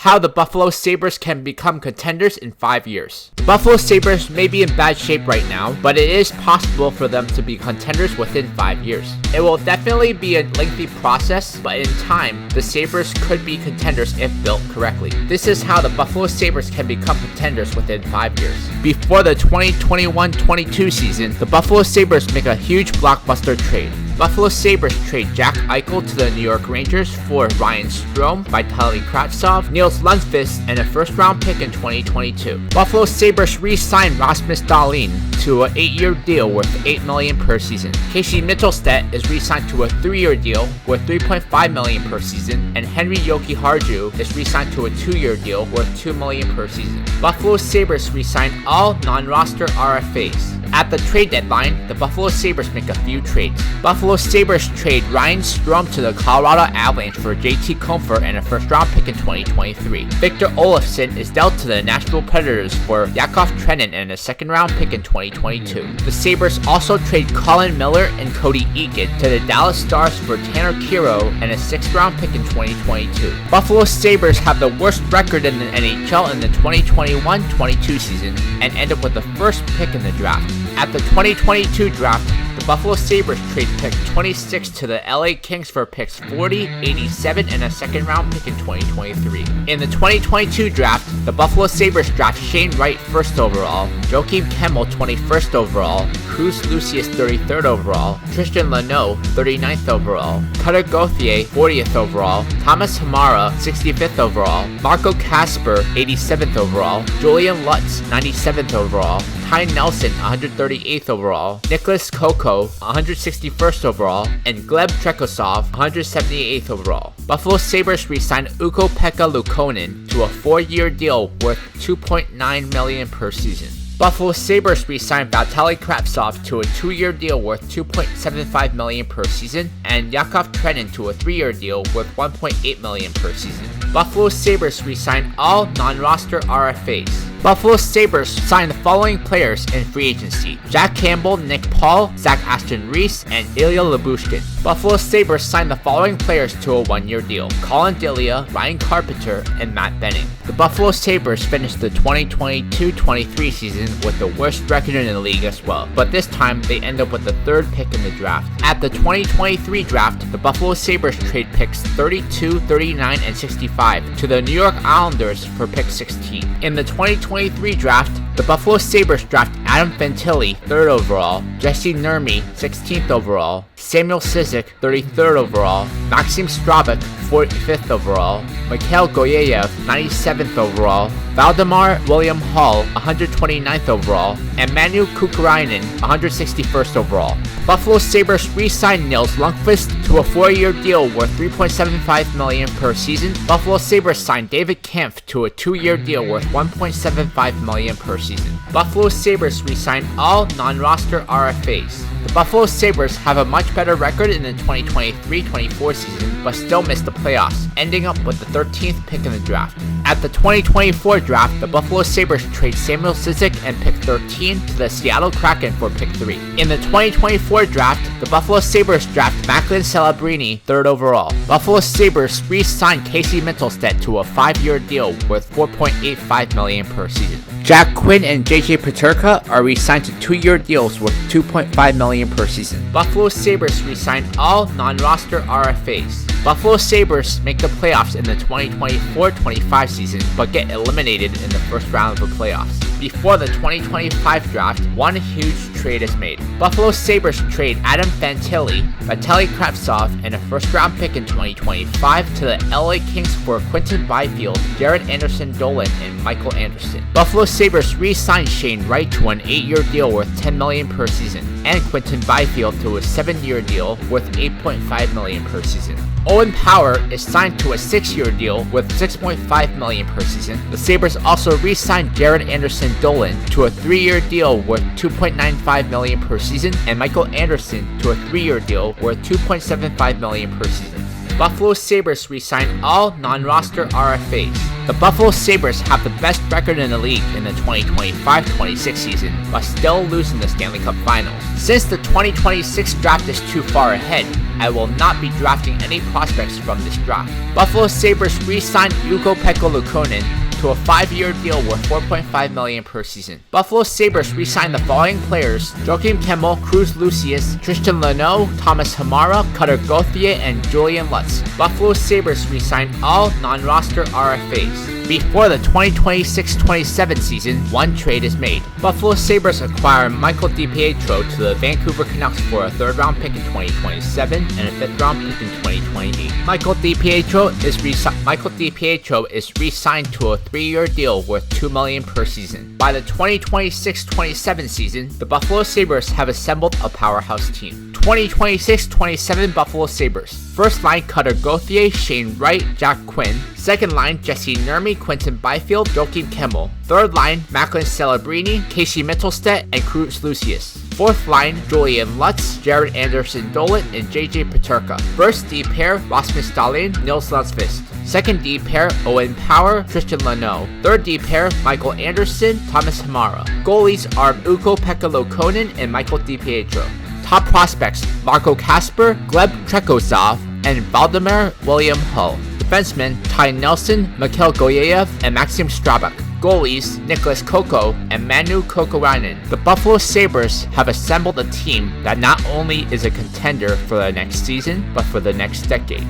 how the Buffalo Sabres can become contenders in 5 years. The Buffalo Sabres may be in bad shape right now, but it is possible for them to be contenders within 5 years. It will definitely be a lengthy process, but in time, the Sabres could be contenders if built correctly. This is how the Buffalo Sabres can become contenders within 5 years. Before the 2021-22 season, the Buffalo Sabres make a huge blockbuster trade. Buffalo Sabres trade Jack Eichel to the New York Rangers for Ryan Strome, Vitali Kravtsov, and a first-round pick in 2022. Buffalo Sabres re-signed Rasmus Dahlin to an 8-year deal worth $8 million per season. Casey Mittelstedt is re-signed to a 3-year deal worth $3.5 million per season, and Henry Jokiharju is re-signed to a 2-year deal worth $2 million per season. Buffalo Sabres re-signed all non-roster RFAs. At the trade deadline, the Buffalo Sabres make a few trades. Buffalo Sabres trade Ryan Strome to the Colorado Avalanche for JT Compher and a first-round pick in 2023. Victor Olofsson is dealt to the Nashville Predators for Yakov Trenin and a second-round pick in 2022. The Sabres also trade Colin Miller and Cody Eakin to the Dallas Stars for Tanner Kero and a 6th-round pick in 2022. Buffalo Sabres have the worst record in the NHL in the 2021-22 season and end up with the first pick in the draft. At the 2022 draft, the Buffalo Sabres trade pick 26 to the LA Kings for picks 40, 87, and a second-round pick in 2023. In the 2022 draft, the Buffalo Sabres draft Shane Wright 1st overall, Joakim Kemell 21st overall, Lucius 33rd overall, Tristan Luneau 39th overall, Cutter Gauthier 40th overall, Thomas Hamara 65th overall, Marco Kasper 87th overall, Julian Lutz 97th overall, T.Nelson 138th overall, Nicholas Coco 161st overall, and G.Trikozov 178th overall. Buffalo Sabres re-signed U-P.Luukkonen to a 4-year deal worth $2.9 million per season. Buffalo Sabres re-signed Vitali Kravtsov to a 2-year deal worth $2.75 million per season, and Yakov Trenin to a 3-year deal worth $1.8 million per season. Buffalo Sabres re-signed all non-roster RFAs. Buffalo Sabres signed the following players in free agency: Jack Campbell, Nick Paul, Zach Aston-Reese, and Ilya Lyubushkin. Buffalo Sabres signed the following players to a 1-year deal: Colin Delia, Ryan Carpenter, and Matt Benning. The Buffalo Sabres finished the 2022-23 season with the worst record in the league as well, but this time they end up with the 3rd pick in the draft. At the 2023 draft, the Buffalo Sabres trade picks 32, 39, and 65 to the New York Islanders for pick 16. In the 2023 draft, the Buffalo Sabres draft Adam Fantilli 3rd overall, J.Nurmi-Q.Byfield-J.Kemell 16th overall, Samuel Cizik 33rd overall, M.Strbak 45th overall, M.Gulyayev 97th overall, Valdemar William Hall 129th overall, and M.Kukkarinen 161st overall. Buffalo Sabres re-signed J.Lutz-J-A.Dolan-JJ to a 4-year deal worth $3.75 million per season. Buffalo Sabres signed David Kampf to a 2-year deal worth $1.75 million per season. Buffalo Sabres re-signed all non-roster RFAs. The Buffalo Sabres have a much better record in the 2023-24 season, but still missed the playoffs, ending up with the 13th pick in the draft. At the 2024 draft, the Buffalo Sabres trade Samuel Cizik and pick 13 to the Seattle Kraken for pick 3. In the 2024 draft, the Buffalo Sabres draft M.Celebrini 3rd overall. Buffalo Sabres re-signed Casey Mittelstedt to a 5-year deal worth $4.85 million per season. Jack Quinn and J.Peterka are re-signed to 2-year deals worth $2.5 million per season. Buffalo Sabres re-signed all non-roster RFAs. Buffalo Sabres make the playoffs in the 2024-25 season, but get eliminated in the first round of the playoffs. Before the 2025 draft, one huge trade is made. Buffalo Sabres trade Adam Fantilli, Vitali Kravtsov, and a first-round pick in 2025 to the LA Kings for Quinton Byfield, Jared Anderson-Dolan, and Michael Anderson. Buffalo Sabres re-signed Shane Wright to an 8-year deal worth $10 million per season, and Quinton Byfield to a 7-year deal worth $8.5 million per season. Owen Power is signed to a 6-year deal with $6.5 million per season. The Sabres also re-signed Jared Anderson-Dolan to a 3-year deal worth $2.95 million per season, and Michael Anderson to a 3-year deal worth $2.75 million per season. Buffalo Sabres re-signed all non-roster RFAs. The Buffalo Sabres have the best record in the league in the 2025-26 season, but still losing the Stanley Cup Finals. Since the 2026 draft is too far ahead, and will not be drafting any prospects from this draft. Buffalo Sabres re-signed U-P.Luukkonen to a 5-year deal worth $4.5 million per season. Buffalo Sabres re-signed the following players: J.Kemell, C.Lucius, Tristan-Luneau, Thomas-Hamara, Cutter-Gauthier, and Julian Lutz. Buffalo Sabres re-signed all non-roster RFAs. Before the 2026-27 season, one trade is made. Buffalo Sabres acquire M.DiPietro to the Vancouver Canucks for a 3rd-round pick in 2027 and a 5th-round pick in 2028. M.DiPietro is re-signed to a 3-year deal worth $2 million per season. By the 2026-27 season, the Buffalo Sabres have assembled a powerhouse team. 2026-27 Buffalo Sabres. First line, Cutter-Gauthier, Shane Wright, Jack Quinn. Second line, J.Nurmi-Q.Byfield-J.Kemell. Third line, Mittelstedt-and Cr.Lucius. Fourth line, Julian Lutz, Jared Anderson-Dolan, and J.Peterka. First D pair, Rasmus Dahlin, Nils-Lundkvist. Second D pair, O.Power-T, Tristan-Luneau. Third D pair, Michael Anderson, Thomas-Hamara. Goalies are J.Trikozov and M.DiPietro. Top prospects: M.Kasper, G.Trikozov, and V.William. Defensemen: T.Nelson, M.Gulyayev, and M.Strbak. Goalies: N.Kokko and M.Kukkarinen. The Buffalo Sabres have assembled a team that not only is a contender for the next season, but for the next decade.